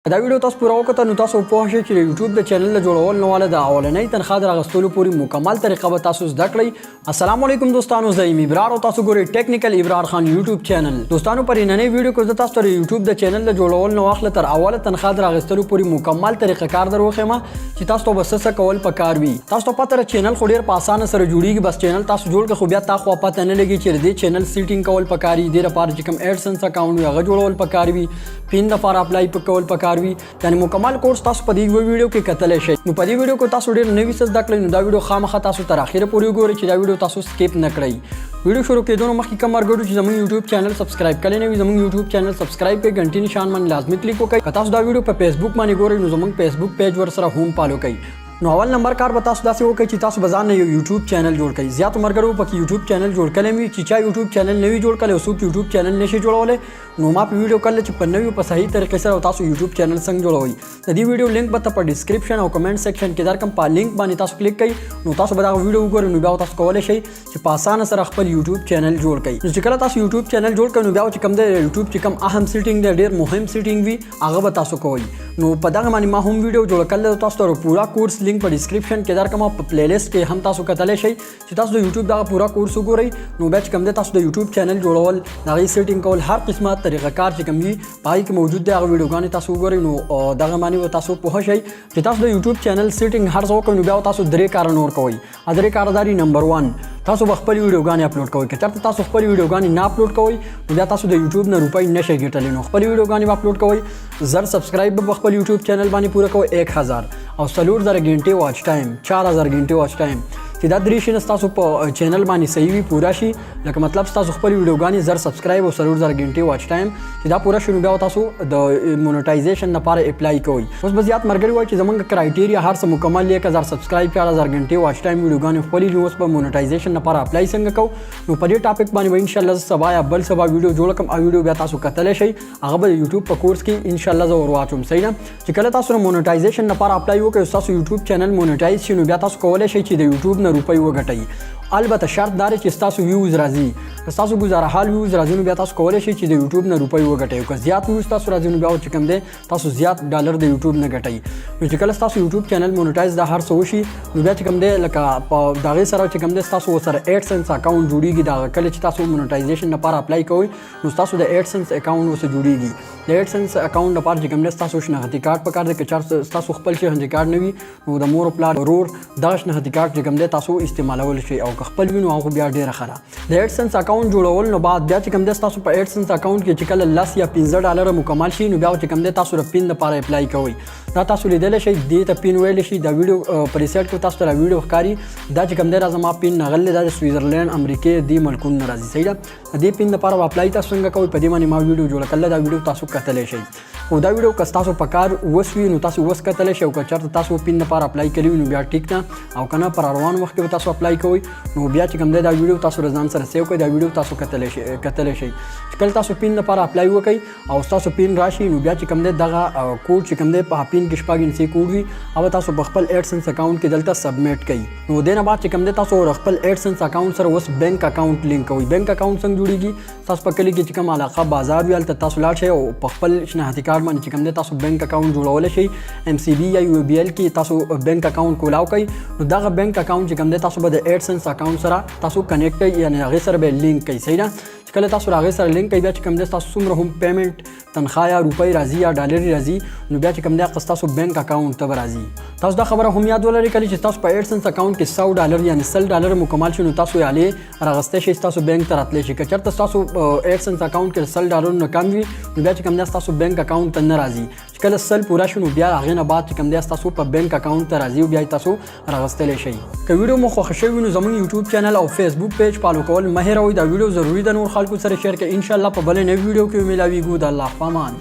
دا ویډیو تاسو پوره وکړه نو تاسو په هغه چې YouTube د چینل له جوړول نو والا د اولنۍ تنخواه د راغستلو پوری مکمل طریقه به تاسو زده کړئ. السلام علیکم دوستانو، زه یم ابرار او تاسو ګورئ ټیکنیکل ابرار خان YouTube چینل. دوستانو پر نننۍ ویډیو کې زه تاسو ته YouTube د چینل له جوړول نو واخله تر اوله تنخواه د راغستلو پوری مکمل طریقه کار دروخم چې تاسو ته بسسه کول پکار وي. تاسو ته پته چینل خو ډیر په اسانه سره جوړیږي، بس چینل تاسو جوړ کړئ خو بیا تاسو پته نه لګي چې د چینل سیټینګ کول پکاري، د لپاره چې کوم ایډسنس اکاونټ هغه جوړول پکار وي، پین د فار اپلای کول پکار وي. یعنی مکمل کورس تاسو په دې ویډیو کې کتلی شئ. نو په دې ویډیو کې تاسو ډېر نوي څه زده کړئ، نو دا ویډیو خامخا تاسو تر اخره پورې وګورئ چې دا ویډیو تاسو سکیپ نه کړئ. ویډیو شروع کېدو نه مخکې کوم مرګ چې زموږ YouTube چینل سبسکرایب کړئ نه وي، زموږ YouTube چینل سبسکرایب کړئ، غنټې نشان باندې لازمي کلیک وکړئ. که تاسو دا ویډیو په فیسبوک باندې ګورئ نو زموږ فیسبوک پیج ورسره هم فالو کړئ. نو اول نمبر کار به تاسو داسې وکړئ چې تاسو به ځان نه یو YouTube چینل جوړ کړئ. زیاتو ملګرو پکې YouTube چینل جوړ کړی وي چې چا YouTube چینل نه وي جوړ کړی او څوک YouTube چینل نشي جوړولی، نو ما په ویډیو کړل چې په نوي په صحیح طریقې سره تاسو YouTube چینل څنګه جوړوئ. د دې ویډیو لینک به په ډسکرپشن او کمنټ سیکشن کې درکم، په لینک باندې تاسو کلیک کړئ نو تاسو به دا ویډیو وګورئ، نو بیا تاسو کولی شئ چې په اسانه سره خپل YouTube چینل جوړ کړئ. نو چې کله تاسو YouTube چینل جوړ کړئ نو بیا چې کوم د YouTube چې کوم اهم سیټینګ دی، ډېر مهم سیټینګ وي، هغه به تاسو کوئ. نو په دغه باندې ما هم ویډیو جوړ کړل، تاسو ته پورا کورس لینک په ډسکرپشن کې درکم، په پلی لیست کې هم تاسو کتلی شئ چې تاسو د YouTube دغه پورا کورس وګورئ. نو بیا چې کوم دی تاسو د YouTube چینل جوړول، د هغې سیټینګ کول، هر قسمه طریقه کار چې کوم وي په هغې کې موجود دی، هغه ویډیوګانې تاسو وګورئ. نو دغه باندې به تاسو پوه شئ چې تاسو د YouTube چینل سیټینګ هر څه وکړئ، نو بیا تاسو درې کاره نور کوئ. درې کاره دا دي: نمبر 1 تاسو به خپل ویډیوګانې اپلوډ کوئ. که چېرته تاسو خپل ویډیوګانې نه اپلوډ کوئ نو بیا تاسو د YouTube نه روپۍ نشئ ګټلی. نو خپل ویډیوګانې به اپلوډ کوئ، 1000 سبسکرایب به خپل YouTube چینل باندې پوره کوئ، 1000 او 4000 غنټې واچ ټایم، 4000 غنټې واچ ټایم. چې دا درې شیان تاسو په چینل باندې صحیح وي، پوره شي، لکه مطلب تاسو خپل ویډیوګانې 1000 سبسکرایب او 4000 غنټې واچ ټایم چې دا پوره شي، نو بیا تاسو د مونټایزیشن لپاره اپلای کوئ. اوس به زیات ملګري وایي چې زموږ کرایټیریا هر څه مکمل 1000 سبسکرایب، 4000 غنټې واچ ټایم ویډیوګانې خپلې دي، اوس به مونټایزیشن لپاره اپلای څنګه کوو. نو په دې ټاپک باندې به انشاءالله زه سبا یا بل سبا ویډیو جوړ کړم، او ویډیو بیا تاسو کتلی شئ، هغه به د YouTube په کورس کې انشاءالله زه ور واچوم. صحیح ده؟ چې کله تاسو مونټایزیشن لپاره اپلای وکړئ، تاسو YouTube چینل مونټایز شي، نو بیا تاسو کولی شئ چې د YouTube نه روپۍ وګټئ. البته شرط دا دی چې ستاسو ویوز راځي. که ستاسو ګزاره حال ویوز راځي نو بیا تاسو کولی شئ چې د YouTube نه روپۍ وګټئ. که زیات ویوز تاسو راځي نو بیا چې کوم دی تاسو زیات ډالر د YouTube نه ګټئ. نو چې کله ستاسو YouTube چینل مونټایز دا هر څه وشي نو بیا چې کوم دی لکه په د هغې سره چې کوم دی ستاسو ورسره ایډسنس اکاونټ جوړېږي. د کله چې تاسو مونټایزیشن لپاره اپلای کوئ نو ستاسو د ایډسنس اکاونټ ورسره جوړېږي. د ایډسنس اکاونټ لپاره چې کوم دی ستاسو شناختي کارت پکار دی. که چېرته ستاسو خپل شناختي کارت نه وي نو د مور او پلار ورور دغه شناختي کارت چې کوم دی تاسو استعمالولی شئ، او که خپل وي نو هغه بیا ډېره ښه ده. د ایډسنس اکاونټ جوړول نو بعد بیا چې کوم دی ستاسو په ایډسنس اکاونټ کې چې کله 10 یا 15 ډالره مکمل شي نو بیا چې کوم دی تاسو د پین لپاره اپلای کوئ. دا تاسو لیدلی شئ، دې ته پین ویلی شي. دا ویډیو په ریسیټ کې تاسو ته دا ویډیو ښکاري، دا چې کوم دی را زما پین نغلی، دا د سویزرلینډ، امریکې دې ملکونو نه راځي. صحیح ده؟ د دې پین لپاره به اپلای تاسو څنګه کوئ، په دې باندې ما ویډیو جوړه کړله، دا ویډیو تاسو کتلی شئ. خو دا ویډیو که ستاسو په کار وسوي نو تاسو اوس کتلی شئ، او که چېرته تاسو پین لپاره اپلای کړي وي نو بیا ټیک ده، او که نه پر روان وخت کې به تاسو اپلای کوئ نو بیا چې کوم دی دا ویډیو تاسو ځان سره سیو کړئ، دا ویډیو تاسو کتلی شئ. چې کله تاسو پین لپاره اپلای وکړئ او ستاسو پین راشي نو بیا چې کوم دی دغه کوډ چې کوم دی په پین کې 6 انچي کوډ وي، هغه تاسو په خپل ایډسنس اکاونټ کې دلته سبمیټ کړئ. نو دې نه بعد چې کوم دی تاسو خپل ایډسنس اکاونټ سره اوس بینک اکاونټ لینک کوئ. بینک اکاونټ څنګه جوړېږي؟ تاسو په کلي کې چې کوم علاقه بازار وي هلته تاسو لاړ شئ او په خپل شناختي کارت باندې چې کوم دی تاسو بینک اکاونټ جوړولی شئ. MCB یا UBL کې تاسو بینک اکاونټ کولاو کړئ، نو دغه بینک اکاونټ چې کوم دی تاسو به د ایډسنس اکاونټ سره تاسو کنیکټ کړئ، یعنې هغې سره به لینک کړئ. صحیح ده؟ چې کله تاسو هغې سره لینک کړئ بیا چې کوم دی ستاسو څومره هم پیمنټ تنخواه یا روپۍ راځي یا ډالري راځي نو بیا چې کوم دی هغه ستاسو بینک اکاونټ ته به راځي. تاسو دا خبره هم یاد ولرئ کله چې تاسو په ایډسنس اکاونټ کې 100 ډالر یعنې 100 ډالر مکمل شي نو تاسو یې راغستی شئ، ستاسو بینک ته راتلی شي. که چېرته ستاسو ایډسنس اکاونټ کې 100 ډالر نه کم وي نو بیا چې کوم دی ستاسو بینک اکاونټ ته نه راځي. چې کله 100 پوره شي نو بیا هغې نه بعد چې کوم دی ستاسو په بینک اکاونټ ته راځي او بیا یې تاسو راغستلی شئ. که ویډیو مو خوښه شوي نو زموږ YouTube چینل او فیسبوک پیج فالو کول مه هېروئ. دا ویډیو ضروري ده نور خلکو سره شیر کړئ. انشاءالله په بلې نوې ویډیو کې ملاویږو. د الله په امان.